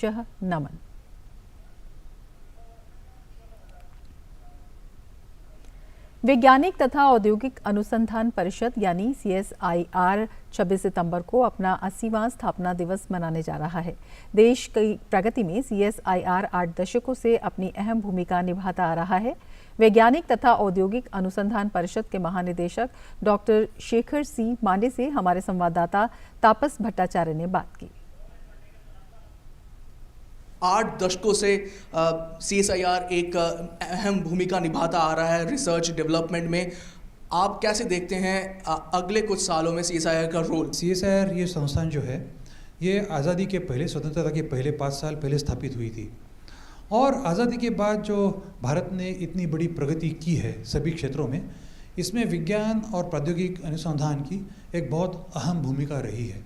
नमन। वैज्ञानिक तथा औद्योगिक अनुसंधान परिषद यानी CSIR 26 सितंबर को अपना 80वां स्थापना दिवस मनाने जा रहा है। देश की प्रगति में CSIR 8 दशकों से अपनी अहम भूमिका निभाता आ रहा है। वैज्ञानिक तथा औद्योगिक अनुसंधान परिषद के महानिदेशक डॉक्टर शेखर C मांडे से हमारे संवाददाता तापस भट्टाचार्य ने बात की। 8 दशकों से CSIR एक अहम भूमिका निभाता आ रहा है रिसर्च डेवलपमेंट में। आप कैसे देखते हैं अगले कुछ सालों में CSIR का रोल? CSIR ये संस्थान जो है ये आज़ादी के पहले, स्वतंत्रता के पहले 5 साल पहले स्थापित हुई थी और आज़ादी के बाद जो भारत ने इतनी बड़ी प्रगति की है सभी क्षेत्रों में, इसमें विज्ञान और प्रौद्योगिक अनुसंधान की एक बहुत अहम भूमिका रही है।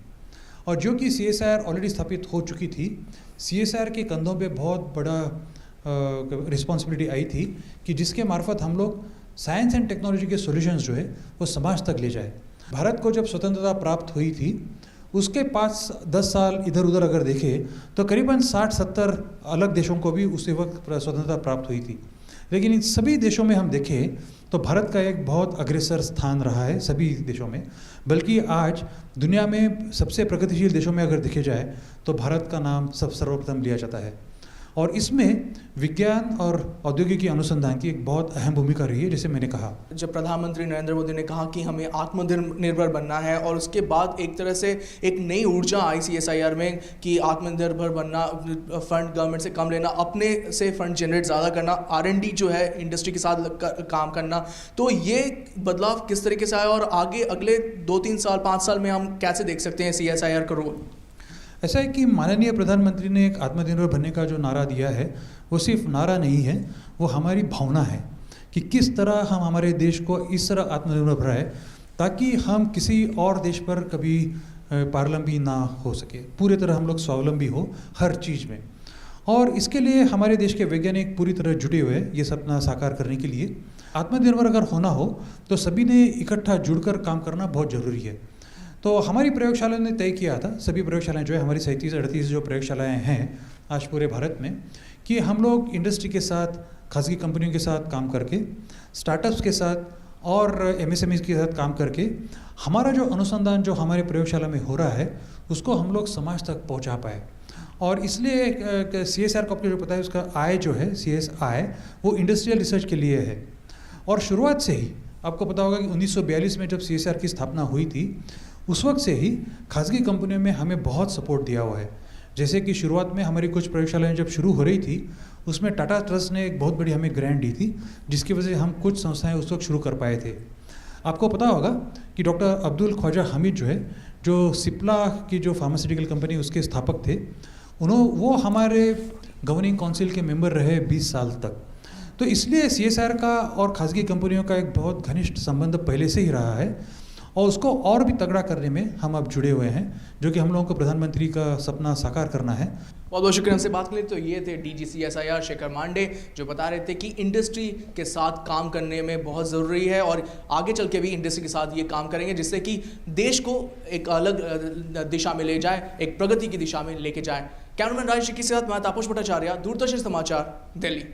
और जो कि CSIR ऑलरेडी स्थापित हो चुकी थी, CSIR के कंधों पे बहुत बड़ा रिस्पॉन्सिबिलिटी आई थी कि जिसके मार्फत हम लोग साइंस एंड टेक्नोलॉजी के सॉल्यूशंस जो है वो समाज तक ले जाए। भारत को जब स्वतंत्रता प्राप्त हुई थी उसके 5-10 साल इधर उधर अगर देखें तो करीबन 60-70 अलग देशों को भी उसी वक्त स्वतंत्रता प्राप्त हुई थी। लेकिन इन सभी देशों में हम देखें तो भारत का एक बहुत अग्रसर स्थान रहा है सभी देशों में, बल्कि आज दुनिया में सबसे प्रगतिशील देशों में अगर देखे जाए तो भारत का नाम सर्वप्रथम लिया जाता है। और इसमें विज्ञान और औद्योगिकी अनुसंधान की एक बहुत अहम भूमिका रही है। जैसे मैंने कहा, जब प्रधानमंत्री नरेंद्र मोदी ने कहा कि हमें आत्मनिर्भर बनना है और उसके बाद एक तरह से एक नई ऊर्जा आई CSIR में कि आत्मनिर्भर बनना, फंड गवर्नमेंट से कम लेना, अपने से फंड जनरेट ज़्यादा करना, R&D जो है इंडस्ट्री के साथ काम करना, तो ये बदलाव किस तरीके से आया और आगे अगले 2-3 साल 5 साल में हम कैसे देख सकते हैं CSIR का रोल? ऐसा है कि माननीय प्रधानमंत्री ने एक आत्मनिर्भर बनने का जो नारा दिया है वो सिर्फ नारा नहीं है, वो हमारी भावना है कि किस तरह हम हमारे देश को इस तरह आत्मनिर्भर बनाए ताकि हम किसी और देश पर कभी पारलंबी ना हो सके, पूरी तरह हम लोग स्वावलंबी हो हर चीज़ में। और इसके लिए हमारे देश के वैज्ञानिक पूरी तरह जुटे हुए हैं ये सपना साकार करने के लिए। आत्मनिर्भर अगर होना हो तो सभी ने इकट्ठा जुड़कर काम करना बहुत ज़रूरी है। तो हमारी प्रयोगशाला ने तय किया था, सभी प्रयोगशालाएं जो है हमारी 37-38 जो प्रयोगशालाएं हैं आज पूरे भारत में, कि हम लोग इंडस्ट्री के साथ, खासगी कंपनियों के साथ काम करके, स्टार्टअप्स के साथ और MSMEs के साथ काम करके हमारा जो अनुसंधान जो हमारे प्रयोगशाला में हो रहा है उसको हम लोग समाज तक पहुंचा पाए। और इसलिए CSIR को आपको जो पता है उसका I जो है CSI वो इंडस्ट्रियल रिसर्च के लिए है। और शुरुआत से ही आपको पता होगा कि 1942 में जब CSIR की स्थापना हुई थी उस वक्त से ही खासगी कंपनियों में हमें बहुत सपोर्ट दिया हुआ है। जैसे कि शुरुआत में हमारी कुछ प्रयोगशालाएं जब शुरू हो रही थी उसमें टाटा ट्रस्ट ने एक बहुत बड़ी हमें ग्रांट दी थी जिसकी वजह से हम कुछ संस्थाएं उस वक्त शुरू कर पाए थे। आपको पता होगा कि डॉक्टर अब्दुल ख्वाजा हामिद जो है, जो सिप्ला की जो फार्मास्यूटिकल कंपनी उसके स्थापक थे, वो हमारे गवर्निंग काउंसिल के मेंबर रहे 20 साल तक। तो इसलिए CSIR का और खासगी कंपनियों का एक बहुत घनिष्ठ संबंध पहले से ही रहा है और उसको और भी तगड़ा करने में हम अब जुड़े हुए हैं, जो कि हम लोगों को प्रधानमंत्री का सपना साकार करना है। बहुत बहुत शुक्रिया हमसे बात करने। तो ये थे DG CSIR शेखर मांडे जो बता रहे थे कि इंडस्ट्री के साथ काम करने में बहुत ज़रूरी है और आगे चल के भी इंडस्ट्री के साथ ये काम करेंगे जिससे कि देश को एक अलग दिशा में ले जाए, एक प्रगति की दिशा में लेके जाए। कैमरामैन राजेश के साथ मैं तापस भट्टाचार्य, दूरदर्शन समाचार, दिल्ली।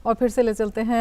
और फिर से ले चलते हैं